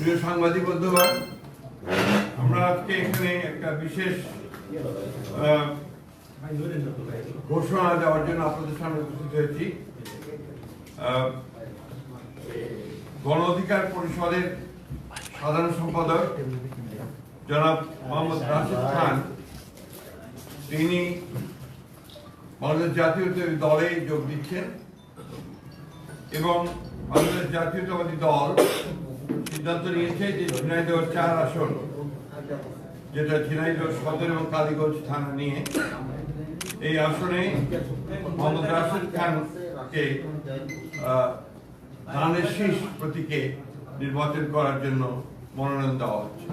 প্রিয় সাংবাদিক বন্ধুগণ, আমরা আজকে এখানে একটা বিশেষ ঘোষণা দেওয়ার জন্য আপনাদের সামনে উপস্থিত হয়েছি। গণ অধিকার পরিষদের সাধারণ সম্পাদক জনাব মোহাম্মদ রাশেদ খান, তিনি বাংলাদেশ জাতীয়তাবাদী দলে যোগ দিচ্ছেন এবং বাংলাদেশ জাতীয়তাবাদী দল সিদ্ধান্ত নিয়েছে যে ঝিনাইদহ 4 আসন, যেটা ঝিনাইদহ সদর এবং কালীগঞ্জ থানা নিয়ে, এই আসনে মোহাম্মদ রাশেদ খানকে ধানের শীষ প্রতীকে নির্বাচন করার জন্য মনোনয়ন দেওয়া হচ্ছে।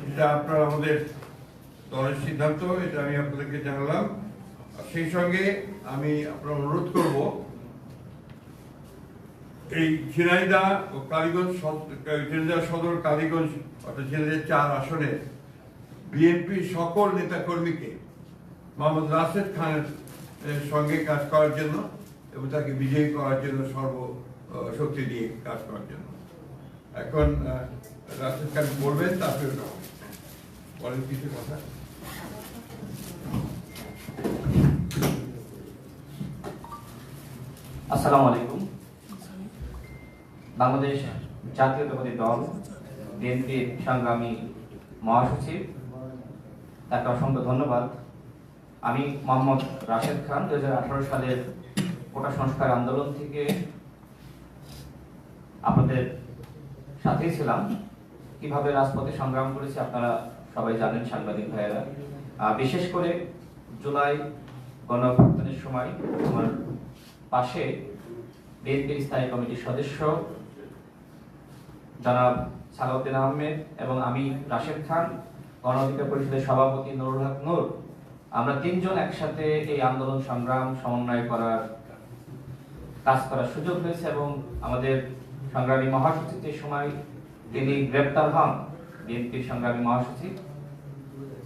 এটা আপনারা আমাদের দলের সিদ্ধান্ত, এটা আমি আপনাদেরকে জানালাম। সেই সঙ্গে আমি আপনার অনুরোধ করব, এই ঝিনাইদহ ও কালীগঞ্জ, ঝিনাইদহ সদর কালীগঞ্জ অর্থাৎ ঝিনাইদহ 4 আসনের বিএনপি সকল নেতাকর্মীকে মোহাম্মদ রাশেদ খানের সঙ্গে কাজ করার জন্য এবং তাকে বিজয়ী করার জন্য সর্বশক্তি দিয়ে কাজ করার জন্য। এখন রাশেদ খান বলবেন, তারপরে বলেন কিছু কথা। আসসালামু আলাইকুম। বাংলাদেশ জাতীয়তাবাদী দল বিএনপির সংগ্রামী মহাসচিব, তাকে অসংখ্য ধন্যবাদ। আমি মোহাম্মদ রাশেদ খান 2018 সালের কোটা সংস্কার আন্দোলন থেকে আপনাদের সাথেই ছিলাম। কিভাবে রাজপথে সংগ্রাম করেছি আপনারা সবাই জানেন, সাংবাদিক ভাইয়েরা। বিশেষ করে জুলাই গণঅভ্যুত্থানের সময় আমার পাশে বিএনপির স্থায়ী কমিটির সদস্য জনাব সালাউদ্দিন আহমেদ এবং আমি রাশেদ খান, গণ অধিকার পরিষদের সভাপতি নুরুল হক নূর, আমরা 3 জন একসাথে এই আন্দোলন সংগ্রাম সমন্বয় কাজ করার সুযোগ হয়েছে এবং আমাদের সংগ্রামী মহাসচিবের সময় তিনি গ্রেপ্তার হন। বিএনপির সংগ্রামী মহাসচিব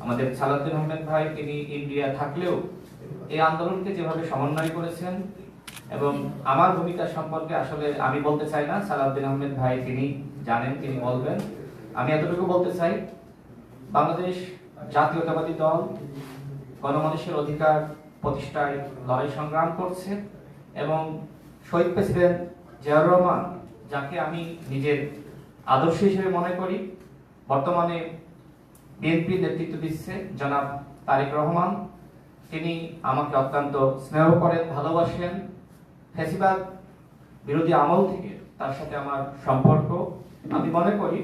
আমাদের সালাউদ্দিন আহমেদ ভাই, তিনি ইন্ডিয়া থাকলেও এই আন্দোলনকে যেভাবে সমন্বয় করেছেন, এবং আমার ভূমিকা সম্পর্কে আসলে আমি বলতে চাই না, সালাউদ্দিন আহমেদ ভাই তিনি জানেন, তিনি বলবেন। আমি এতটুকু বলতে চাই, বাংলাদেশ জাতীয়তাবাদী দল গণমানুষের অধিকার প্রতিষ্ঠায় লড়াই সংগ্রাম করছে এবং শহীদ প্রেসিডেন্ট জিয়াউর রহমান, যাকে আমি নিজের আদর্শ হিসেবে মনে করি, বর্তমানে বিএনপি নেতৃত্ব দিচ্ছে জনাব তারেক রহমান, তিনি আমাকে অত্যন্ত স্নেহ করেন, ভালোবাসেন। ফ্যাসিবাদ বিরোধী আমল থেকে তার সাথে আমার সম্পর্ক। আমি মনে করি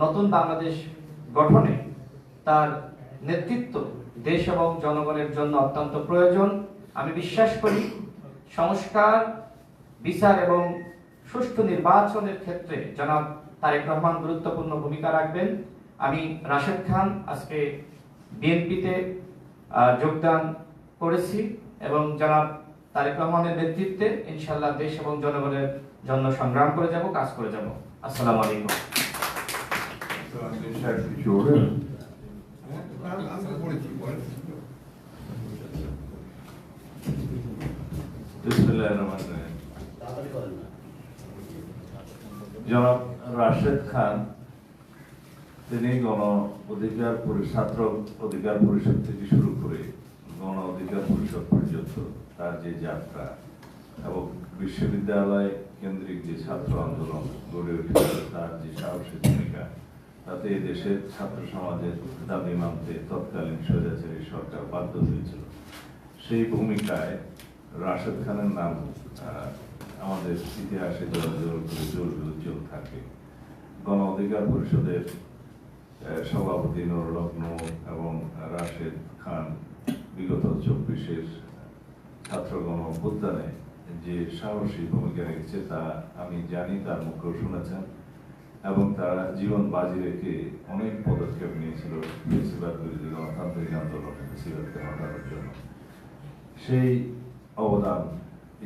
নতুন বাংলাদেশ গঠনে তার নেতৃত্ব দেশ এবং জনগণের জন্য অত্যন্ত প্রয়োজন। আমি বিশ্বাস করি সংস্কার, বিচার এবং সুষ্ঠু নির্বাচনের ক্ষেত্রে জনাব তারেক রহমান গুরুত্বপূর্ণ ভূমিকা রাখবেন। আমি রাশেদ খান আজকে বিএনপিতে যোগদান করেছি এবং জনাব তারেক রহমানের নেতৃত্বে ইনশাআল্লাহ দেশ এবং জনগণের জন্য সংগ্রাম করে যাব, কাজ করে যাব। আসসালামু আলাইকুম। জনাব রাশেদ খান, তিনি গণ অধিকার ছাত্র অধিকার পরিষদ থেকে শুরু করে গণ অধিকার পরিষদ পর্যন্ত তার যে যাত্রা এবং বিশ্ববিদ্যালয় কেন্দ্রিক যে ছাত্র আন্দোলন গড়ে উঠেছিল, তার যে সাহসী ভূমিকা, তাতে দেশের ছাত্র সমাজের দাবি মানতে তৎকালীন স্বৈরাচারী সরকার বাধ্য হয়েছিল। সেই ভূমিকায় রাশেদ খানের নাম আমাদের ইতিহাসে উজ্জ্বল থাকে। গণ অধিকার পরিষদের সভাপতি নুরুল হক নূর এবং রাশেদ খান বিগত 24-এর ছাত্র গণ অভ্যুত্থানে যে সাহসী ভূমিকা রেখেছে তা আমি জানি, তার মুখেও শুনেছেন, এবং তারা জীবন বাজি রেখে অনেক পদক্ষেপ নিয়েছিল ফ্যাসিবাদ বিরোধী গণতান্ত্রিক আন্দোলনে ফ্যাসিবাদকে হটানোর জন্য। সেই অবদান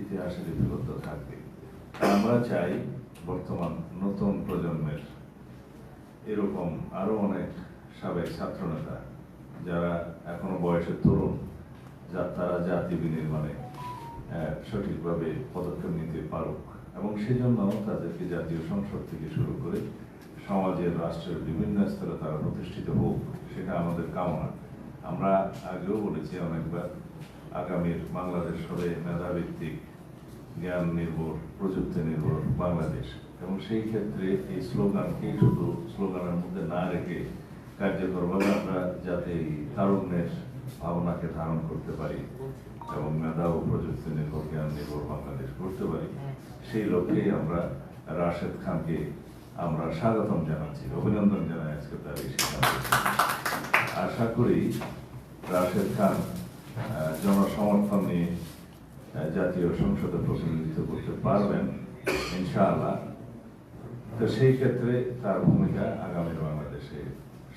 ইতিহাসে লিপিবদ্ধ থাকবে। আমরা চাই বর্তমান নতুন প্রজন্মের এরকম আরো অনেক সাবেক ছাত্রনেতা যারা এখনো বয়সে তরুণ, তারা জাতি বিনির্মাণে সঠিকভাবে পদক্ষেপ নিতে পারুক, এবং সেজন্য তাদেরকে জাতীয় সংসদ থেকে শুরু করে সমাজের রাষ্ট্রের বিভিন্ন স্তরে তারা প্রতিষ্ঠিত হোক, সেটা আমাদের কামনা। আমরা আগেও বলেছি অনেকবার, আগামীর বাংলাদেশ হবে মেধাভিত্তিক, জ্ঞান নির্ভর, প্রযুক্তি নির্ভর বাংলাদেশ। এবং সেই ক্ষেত্রে এই স্লোগানকে শুধু স্লোগানের মধ্যে না রেখে কার্যকরভাবে আমরা যাতে এই তারুণ্যের ভাবনাকে ধারণ করতে পারি এবং মেধা ও প্রযুক্তি নির্ভর, জ্ঞান নির্ভর বাংলাদেশ করতে পারি, সেই লক্ষ্যেই আমরা রাশেদ খানকে আমরা স্বাগতম জানাচ্ছি, অভিনন্দন জানাই আজকে তার এই সিদ্ধান্ত। আশা করি রাশেদ খান জনসমর্থন নিয়ে জাতীয় সংসদে প্রতিনিধিত্ব করতে পারবেন ইনশাআল্লাহ। তো সেই ক্ষেত্রে তার ভূমিকা আগামীর বাংলাদেশে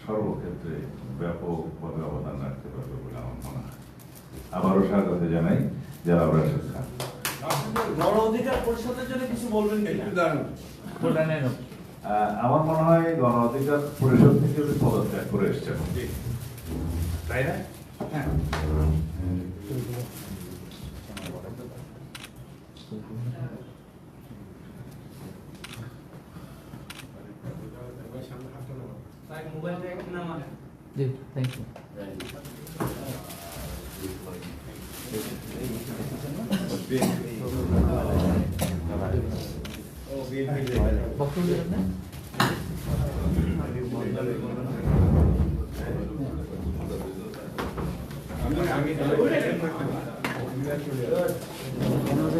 সর্বক্ষেত্রে ব্যাপকভাবে অবদান রাখতে পারবে বলে আমার মনে হয়। আবারও স্বাগত জানাই জনাব রাশেদ খান। গণ অধিকার পরিষদের জন্য কিছু বলবেন একটু কিনা? দাঁড়ান। আমার মনে হয় গণ অধিকার পরিষদ থেকে উনি পদত্যাগ করে এসছেন, তাই না? হ্যাঁ। জি থ্যাংক ইউ বক্তব্য দেবেন না? আমি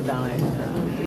দাঁড়ায়